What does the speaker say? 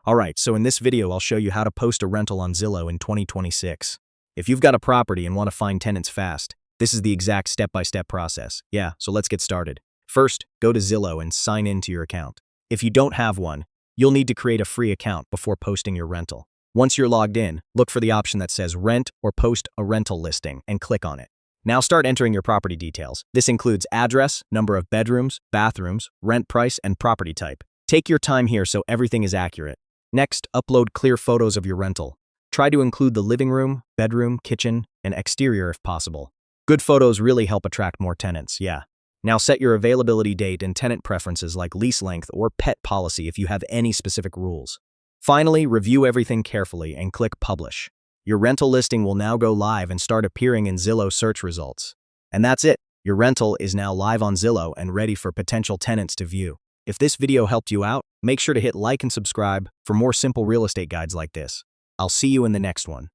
Alright, so in this video I'll show you how to post a rental on Zillow in 2026. If you've got a property and want to find tenants fast, this is the exact step-by-step process. Yeah, so let's get started. First, go to Zillow and sign in to your account. If you don't have one, you'll need to create a free account before posting your rental. Once you're logged in, look for the option that says Rent or Post a Rental Listing and click on it. Now start entering your property details. This includes address, number of bedrooms, bathrooms, rent price, and property type. Take your time here so everything is accurate. Next, upload clear photos of your rental. Try to include the living room, bedroom, kitchen, and exterior if possible. Good photos really help attract more tenants, yeah. Now set your availability date and tenant preferences like lease length or pet policy if you have any specific rules. Finally, review everything carefully and click Publish. Your rental listing will now go live and start appearing in Zillow search results. And that's it. Your rental is now live on Zillow and ready for potential tenants to view. If this video helped you out, make sure to hit like and subscribe for more simple real estate guides like this. I'll see you in the next one.